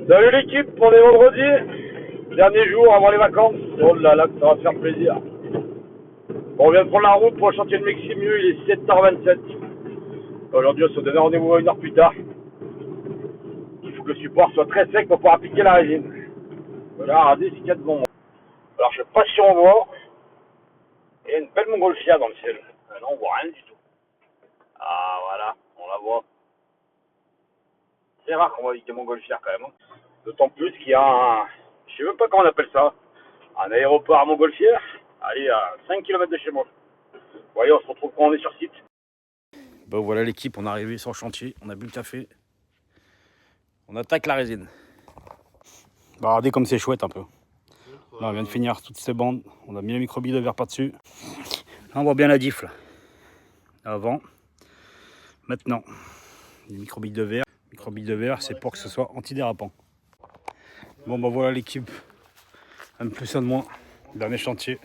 Salut l'équipe, on est vendredi, dernier jour avant les vacances. Oh là là, ça va te faire plaisir. On vient de prendre la route pour le chantier de Meximieux, il est 7h27. Aujourd'hui, on se donne rendez-vous 1 heure plus tard. Il faut que le support soit très sec pour pouvoir appliquer la résine. Voilà, regardez ce qu'il y a devant moi. Alors, je sais pas si on voit, il y a une belle montgolfière dans le ciel. Non, on voit rien du tout. Ah, voilà, on la voit. C'est rare qu'on voit des montgolfières quand même. D'autant plus qu'il y a un, je sais même pas comment on appelle ça, un aéroport à Montgolfière, allez, à 5 km de chez moi. Vous voyez, on se retrouve quand on est sur site. Bon voilà l'équipe, on est arrivé sur le chantier, on a bu le café. On attaque la résine. Bah regardez comme c'est chouette un peu. Là on vient de finir toutes ces bandes, on a mis la microbille de verre par-dessus. Là on voit bien la diff là. Avant, maintenant, les microbilles de verre. Microbilles de verre, c'est pour que ce soit antidérapant. Bon bah voilà l'équipe, un plus un de moins, dernier chantier.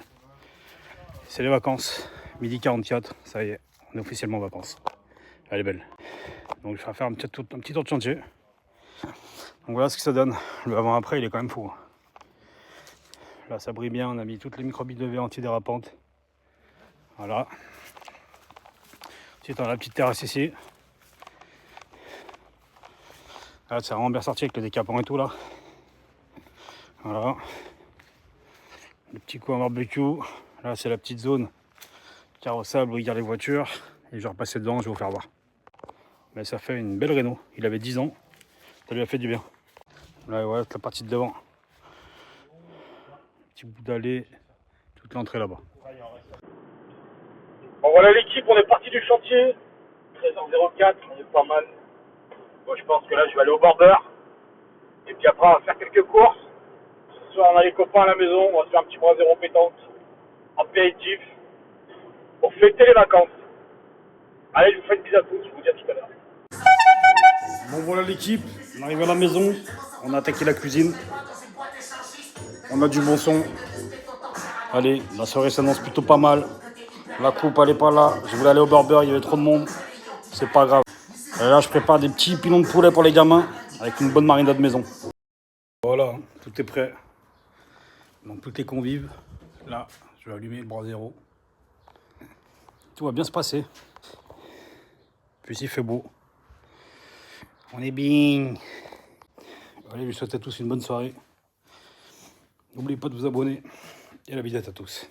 C'est les vacances, midi 44, ça y est, on est officiellement en vacances. Elle est belle. Donc je vais faire un petit tour de chantier. Donc voilà ce que ça donne. Le avant-après il est quand même fou. Là ça brille bien, on a mis toutes les microbilles de verre antidérapantes. Voilà. Ensuite on a la petite terrasse ici. Là c'est vraiment bien sorti avec le décapant et tout là. Voilà. Le petit coin barbecue. Là c'est la petite zone carrossable où il y a les voitures. Et je vais repasser dedans, je vais vous faire voir. Mais ça fait une belle réno. Il avait 10 ans. Ça lui a fait du bien. Là voilà la partie de devant. Petit bout d'allée. Toute l'entrée là-bas. Bon voilà l'équipe, on est parti du chantier. 13h04, on est pas mal. Bon, je pense que là je vais aller au border. Et puis après on va faire quelques courses. Ce soir on a les copains à la maison, on va se faire un petit 3-0 pétanque. Apéritif. Pour fêter les vacances. Allez, je vous fais une bise à tous, je vous dis à tout à l'heure. Bon voilà l'équipe, on arrive à la maison, on a attaqué la cuisine, on a du bon son. Allez, la soirée s'annonce plutôt pas mal. La coupe elle est pas là, je voulais aller au burger, il y avait trop de monde, c'est pas grave. Et là je prépare des petits pilons de poulet pour les gamins, avec une bonne marinade maison. Voilà, tout est prêt. Donc tous les convives, là je vais allumer le brasero. Tout va bien se passer. Puis il fait beau. On est bien. Allez, je vous souhaite à tous une bonne soirée. N'oubliez pas de vous abonner et la visite à tous.